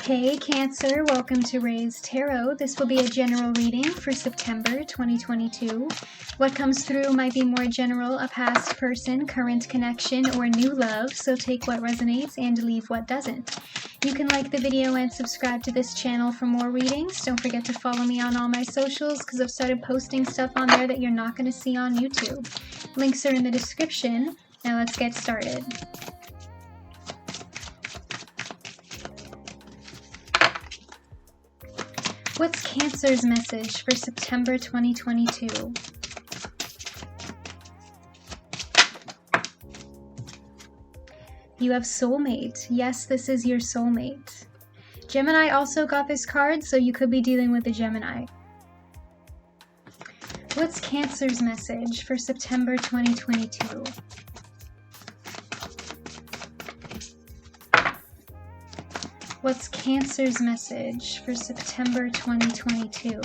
Hey Cancer, welcome to Ray's Tarot. This will be a general reading for September 2022. What comes through might be more general, a past person, current connection, or new love, so take what resonates and leave what doesn't. You can like the video and subscribe to this channel for more readings. Don't forget to follow me on all my socials because I've started posting stuff on there that you're not going to see on YouTube. Links are in the description. Now let's get started. What's Cancer's message for September 2022? You have soulmate. Yes, this is your soulmate. Gemini also got this card, so you could be dealing with a Gemini. What's Cancer's message for September 2022? What's Cancer's message for September 2022?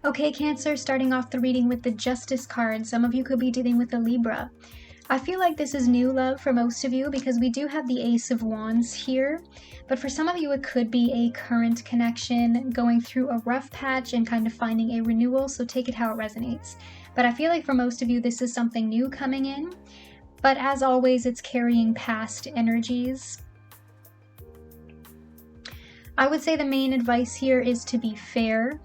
Okay, Cancer, starting off the reading with the Justice card. Some of you could be dealing with a Libra. I feel like this is new love for most of you because we do have the Ace of Wands here. But for some of you, it could be a current connection going through a rough patch and kind of finding a renewal, so take it how it resonates. But I feel like for most of you, this is something new coming in. But as always, it's carrying past energies. I would say the main advice here is to be fair.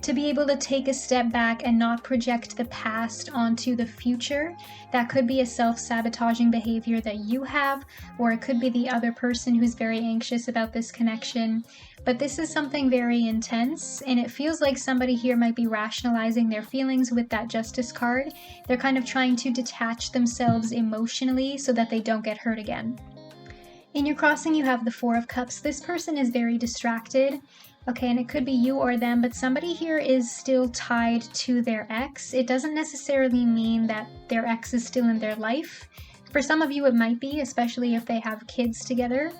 To be able to take a step back and not project the past onto the future. That could be a self-sabotaging behavior that you have, or it could be the other person who's very anxious about this connection. But this is something very intense, and it feels like somebody here might be rationalizing their feelings with that Justice card. They're kind of trying to detach themselves emotionally so that they don't get hurt again. In your crossing, you have the Four of Cups. This person is very distracted. Okay, and it could be you or them, but somebody here is still tied to their ex. It doesn't necessarily mean that their ex is still in their life. For some of you, it might be, especially if they have kids together.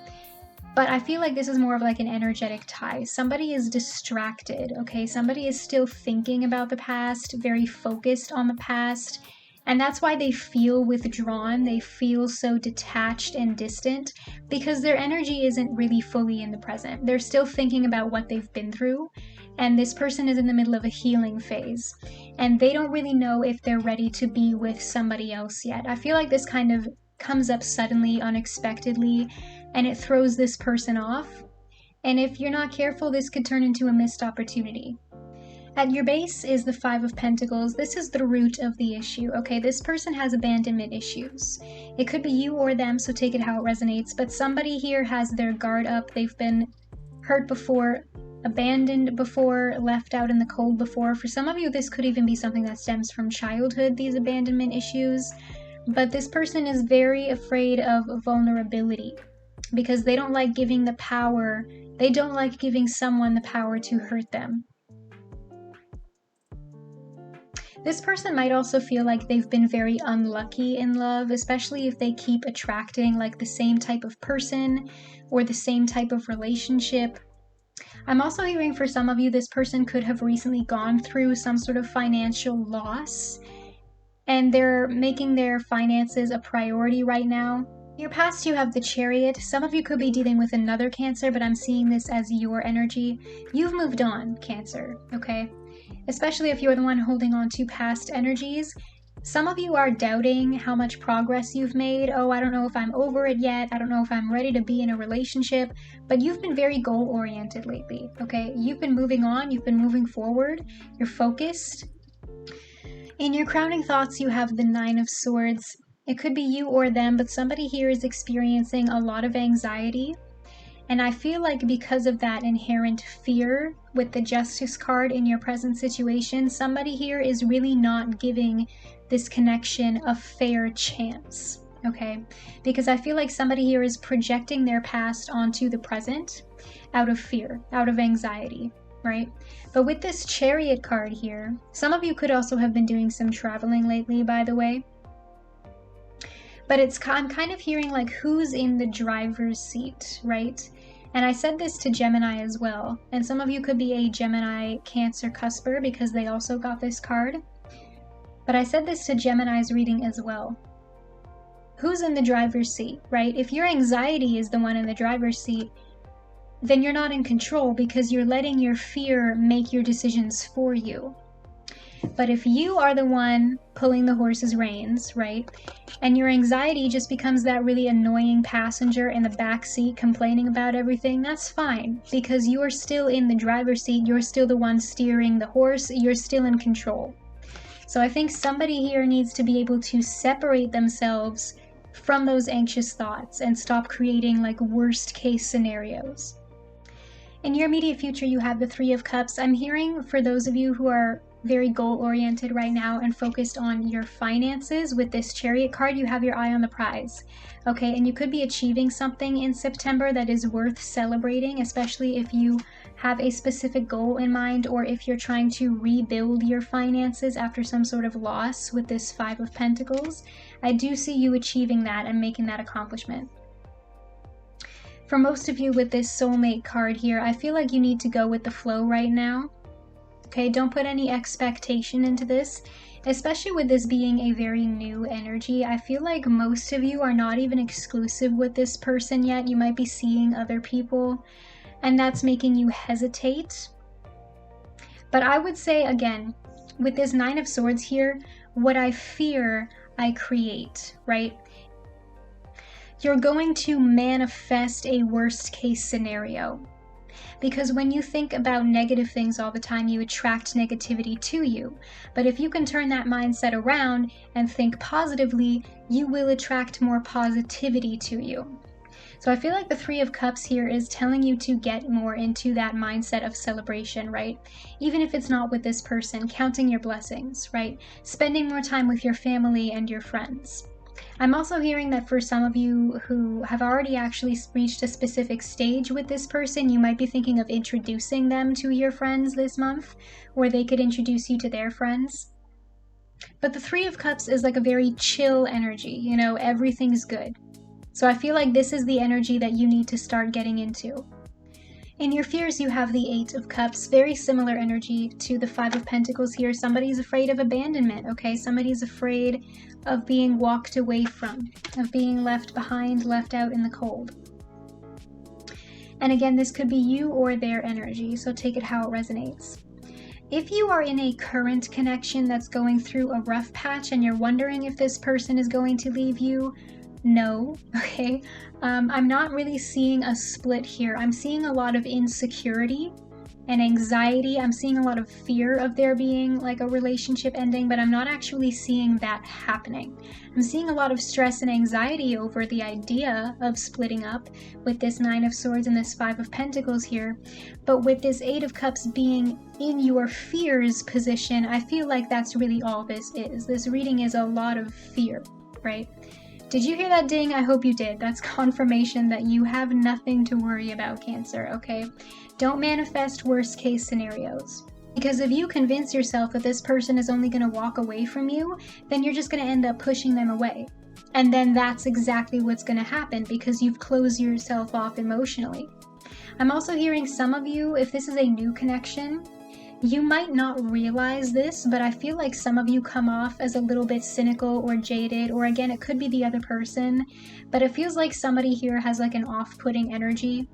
But I feel like this is more of like an energetic tie. Somebody is distracted, okay? Somebody is still thinking about the past, very focused on the past. And that's why they feel withdrawn, they feel so detached and distant, because their energy isn't really fully in the present. They're still thinking about what they've been through, and this person is in the middle of a healing phase. And they don't really know if they're ready to be with somebody else yet. I feel like this kind of comes up suddenly, unexpectedly, and it throws this person off. And if you're not careful, this could turn into a missed opportunity. At your base is the Five of Pentacles. This is the root of the issue, okay? This person has abandonment issues. It could be you or them, so take it how it resonates, but somebody here has their guard up. They've been hurt before, abandoned before, left out in the cold before. For some of you, this could even be something that stems from childhood, these abandonment issues. But this person is very afraid of vulnerability because they don't like giving the power. They don't like giving someone the power to hurt them. This person might also feel like they've been very unlucky in love, especially if they keep attracting like the same type of person or the same type of relationship. I'm also hearing for some of you, this person could have recently gone through some sort of financial loss and they're making their finances a priority right now. In your past, you have the Chariot. Some of you could be dealing with another Cancer, but I'm seeing this as your energy. You've moved on, Cancer, okay? Especially if you're the one holding on to past energies. Some of you are doubting how much progress you've made. Oh, I don't know if I'm over it yet. I don't know if I'm ready to be in a relationship. But you've been very goal-oriented lately, okay? You've been moving on. You've been moving forward. You're focused. In your crowning thoughts, you have the Nine of Swords. It could be you or them, but somebody here is experiencing a lot of anxiety. And I feel like because of that inherent fear with the Justice card in your present situation, somebody here is really not giving this connection a fair chance, okay? Because I feel like somebody here is projecting their past onto the present out of fear, out of anxiety, right? But with this Chariot card here, some of you could also have been doing some traveling lately, by the way. But I'm kind of hearing like who's in the driver's seat, right? And I said this to Gemini as well. And some of you could be a Gemini Cancer cusper because they also got this card. But I said this to Gemini's reading as well. Who's in the driver's seat, right? If your anxiety is the one in the driver's seat, then you're not in control because you're letting your fear make your decisions for you. But if you are the one pulling the horse's reins, right, and your anxiety just becomes that really annoying passenger in the back seat complaining about everything, that's fine because you're still in the driver's seat, you're still the one steering the horse, you're still in control. So I think somebody here needs to be able to separate themselves from those anxious thoughts and stop creating like worst case scenarios. In your immediate future, you have the Three of Cups. I'm hearing for those of you who are very goal-oriented right now and focused on your finances, with this Chariot card, you have your eye on the prize. Okay, and you could be achieving something in September that is worth celebrating, especially if you have a specific goal in mind or if you're trying to rebuild your finances after some sort of loss with this Five of Pentacles. I do see you achieving that and making that accomplishment. For most of you with this soulmate card here, I feel like you need to go with the flow right now. Okay, don't put any expectation into this, especially with this being a very new energy. I feel like most of you are not even exclusive with this person yet. You might be seeing other people, and that's making you hesitate. But I would say, again, with this Nine of Swords here, what I fear, I create, right? You're going to manifest a worst case scenario. Because when you think about negative things all the time, you attract negativity to you. But if you can turn that mindset around and think positively, you will attract more positivity to you. So I feel like the Three of Cups here is telling you to get more into that mindset of celebration, right? Even if it's not with this person, counting your blessings, right? Spending more time with your family and your friends. I'm also hearing that for some of you who have already actually reached a specific stage with this person, you might be thinking of introducing them to your friends this month, or they could introduce you to their friends. But the Three of Cups is like a very chill energy, you know, everything's good. So I feel like this is the energy that you need to start getting into. In your fears, you have the Eight of Cups, very similar energy to the Five of Pentacles here. Somebody's afraid of abandonment, okay? Somebody's afraid of being walked away from, of being left behind, left out in the cold. And again, this could be you or their energy, so take it how it resonates. If you are in a current connection that's going through a rough patch and you're wondering if this person is going to leave you, no, okay? I'm not really seeing a split here. I'm seeing a lot of insecurity and anxiety. I'm seeing a lot of fear of there being like a relationship ending, but I'm not actually seeing that happening. I'm seeing a lot of stress and anxiety over the idea of splitting up with this Nine of Swords and this Five of Pentacles here. But with this Eight of Cups being in your fears position, I feel like that's really all this is. This reading is a lot of fear, right? Did you hear that ding? I hope you did. That's confirmation that you have nothing to worry about, Cancer, okay? Don't manifest worst case scenarios. Because if you convince yourself that this person is only going to walk away from you, then you're just going to end up pushing them away. And then that's exactly what's going to happen because you've closed yourself off emotionally. I'm also hearing some of you, if this is a new connection, you might not realize this, but I feel like some of you come off as a little bit cynical or jaded, or again, it could be the other person, but it feels like somebody here has like an off-putting energy.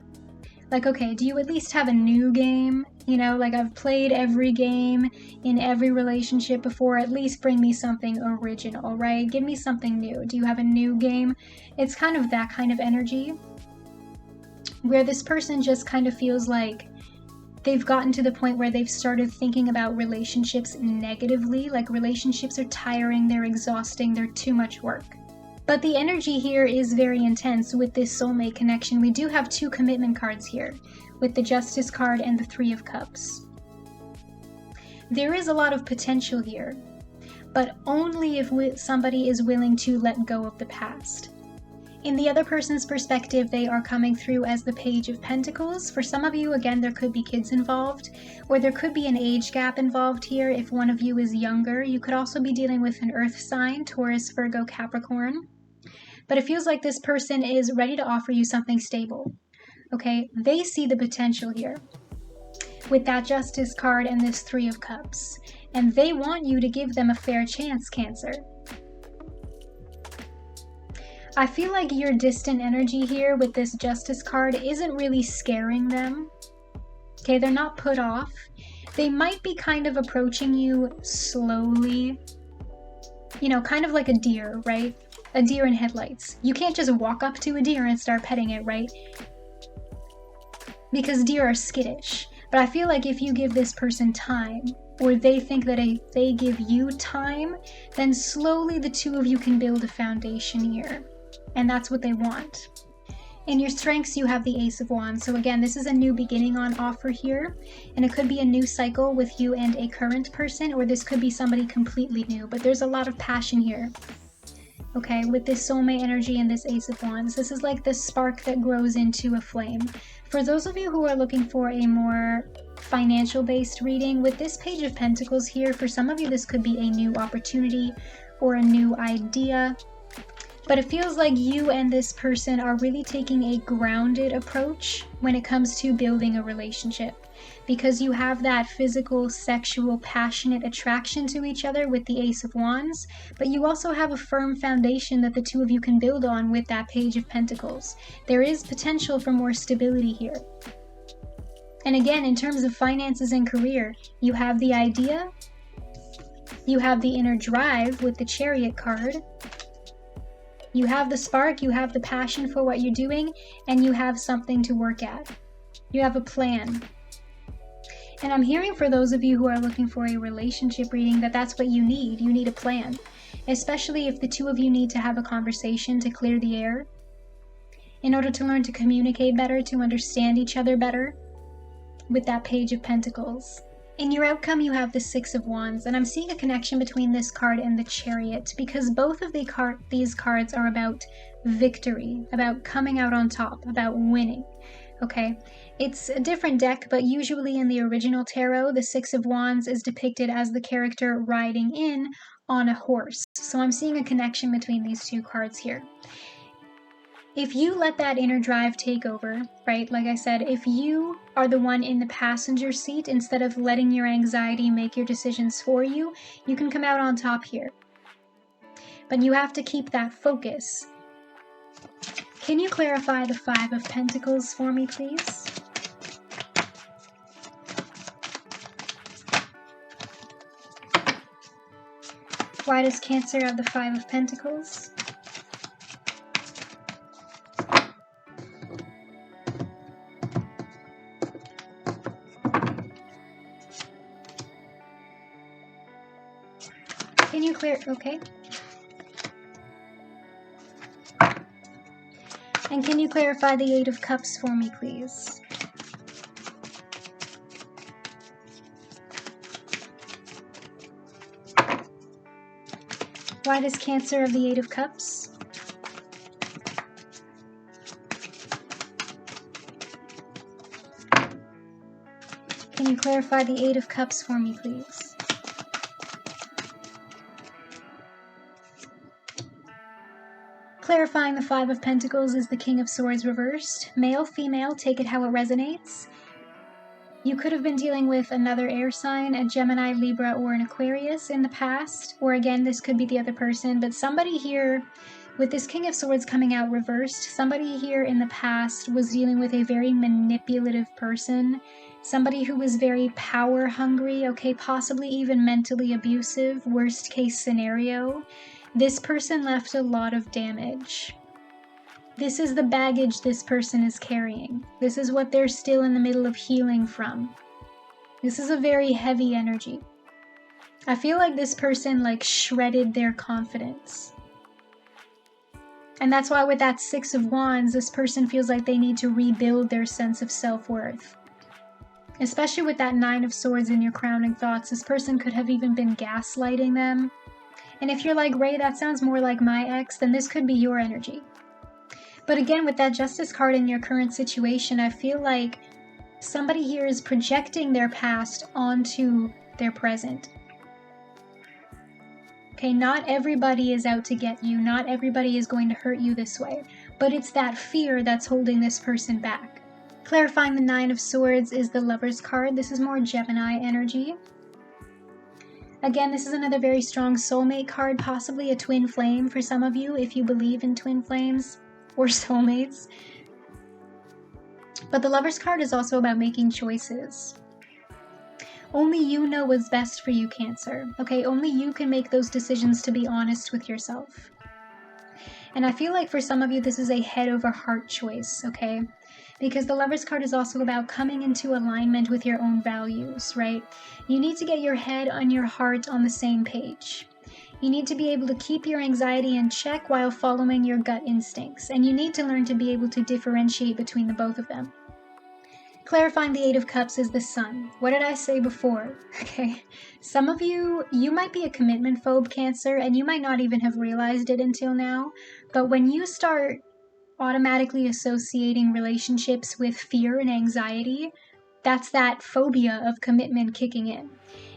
Like, okay, do you at least have a new game? You know, like I've played every game in every relationship before, at least bring me something original, right? Give me something new. Do you have a new game? It's kind of that kind of energy where this person just kind of feels like they've gotten to the point where they've started thinking about relationships negatively, like relationships are tiring, they're exhausting, they're too much work. But the energy here is very intense with this soulmate connection. We do have 2 commitment cards here, with the Justice card and the 3 of Cups. There is a lot of potential here, but only if somebody is willing to let go of the past. In the other person's perspective, they are coming through as the Page of Pentacles. For some of you, again, there could be kids involved, or there could be an age gap involved here if one of you is younger. You could also be dealing with an earth sign, Taurus, Virgo, Capricorn. But it feels like this person is ready to offer you something stable. Okay, they see the potential here with that Justice card and this 3 of Cups. And they want you to give them a fair chance, Cancer. I feel like your distant energy here with this Justice card isn't really scaring them. Okay, they're not put off. They might be kind of approaching you slowly. You know, kind of like a deer, right? A deer in headlights. You can't just walk up to a deer and start petting it, right? Because deer are skittish. But I feel like if you give this person time, or they think that if they give you time, then slowly the 2 of you can build a foundation here. And that's what they want. In your strengths, you have the Ace of Wands. So again, this is a new beginning on offer here. And it could be a new cycle with you and a current person, or this could be somebody completely new. But there's a lot of passion here. Okay, with this soulmate energy and this Ace of Wands. This is like the spark that grows into a flame. For those of you who are looking for a more financial-based reading, with this Page of Pentacles here, for some of you this could be a new opportunity or a new idea. But it feels like you and this person are really taking a grounded approach when it comes to building a relationship. Because you have that physical, sexual, passionate attraction to each other with the Ace of Wands, but you also have a firm foundation that the 2 of you can build on with that Page of Pentacles. There is potential for more stability here. And again, in terms of finances and career, you have the idea, you have the inner drive with the Chariot card, you have the spark, you have the passion for what you're doing, and you have something to work at. You have a plan. And I'm hearing for those of you who are looking for a relationship reading that that's what you need. You need a plan. Especially if the 2 of you need to have a conversation to clear the air. In order to learn to communicate better, to understand each other better. With that Page of Pentacles. In your outcome, you have the 6 of Wands. And I'm seeing a connection between this card and the Chariot. Because both of these cards are about victory. About coming out on top. About winning. Okay, it's a different deck, but usually in the original tarot, the 6 of Wands is depicted as the character riding in on a horse. So I'm seeing a connection between these 2 cards here. If you let that inner drive take over, right, like I said, if you are the one in the passenger seat instead of letting your anxiety make your decisions for you, you can come out on top here. But you have to keep that focus. Can you clarify the 5 of Pentacles for me, please? Why does Cancer have the 5 of Pentacles? Can you clear? Okay. And can you clarify the 8 of Cups for me, please? Why does Cancer have the 8 of Cups? Can you clarify the 8 of Cups for me, please? Clarifying the 5 of Pentacles is the King of Swords reversed. Male, female, take it how it resonates. You could have been dealing with another air sign, a Gemini, Libra, or an Aquarius in the past. Or again, this could be the other person. But somebody here, with this King of Swords coming out reversed, somebody here in the past was dealing with a very manipulative person. Somebody who was very power hungry, okay, possibly even mentally abusive, worst case scenario. This person left a lot of damage. This is the baggage this person is carrying. This is what they're still in the middle of healing from. This is a very heavy energy. I feel like this person like shredded their confidence. And that's why with that Six of Wands, this person feels like they need to rebuild their sense of self-worth. Especially with that Nine of Swords in your crowning thoughts, this person could have even been gaslighting them. And if you're like, Ray, that sounds more like my ex, then this could be your energy. But again, with that Justice card in your current situation, I feel like somebody here is projecting their past onto their present. Okay, not everybody is out to get you. Not everybody is going to hurt you this way. But it's that fear that's holding this person back. Clarifying the Nine of Swords is the Lover's card. This is more Gemini energy. Again, this is another very strong soulmate card, possibly a twin flame for some of you if you believe in twin flames or soulmates. But the Lover's card is also about making choices. Only you know what's best for you, Cancer. Okay, only you can make those decisions to be honest with yourself. And I feel like for some of you, this is a head over heart choice, okay? Because the Lover's card is also about coming into alignment with your own values, right? You need to get your head and your heart on the same page. You need to be able to keep your anxiety in check while following your gut instincts. And you need to learn to be able to differentiate between the both of them. Clarifying the Eight of Cups is the Sun. What did I say before? Okay, some of you might be a commitment phobe, Cancer, and you might not even have realized it until now. But when you start automatically associating relationships with fear and anxiety, that's that phobia of commitment kicking in.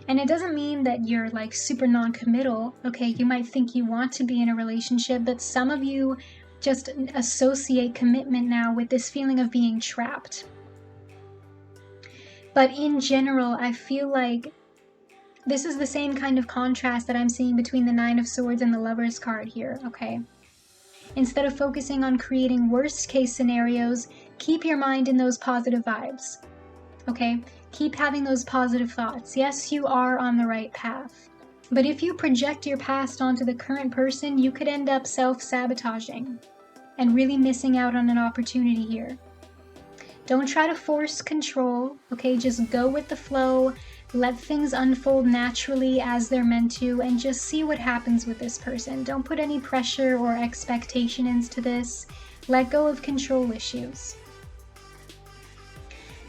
And it doesn't mean that you're like super non-committal. Okay, you might think you want to be in a relationship, but some of you just associate commitment now with this feeling of being trapped. But in general, I feel like this is the same kind of contrast that I'm seeing between the Nine of Swords and the Lover's card here, okay? Instead of focusing on creating worst case scenarios, keep your mind in those positive vibes, okay? Keep having those positive thoughts. Yes, you are on the right path. But if you project your past onto the current person, you could end up self-sabotaging and really missing out on an opportunity here. Don't try to force control, okay? Just go with the flow, let things unfold naturally as they're meant to, and just see what happens with this person. Don't put any pressure or expectation into this. Let go of control issues.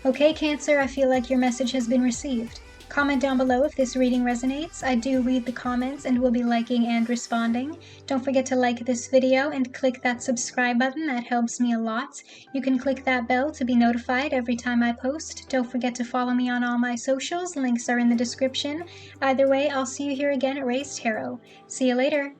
Okay, Cancer, I feel like your message has been received. Comment down below if this reading resonates. I do read the comments and will be liking and responding. Don't forget to like this video and click that subscribe button. That helps me a lot. You can click that bell to be notified every time I post. Don't forget to follow me on all my socials. Links are in the description. Either way, I'll see you here again at Ray's Tarot. See you later.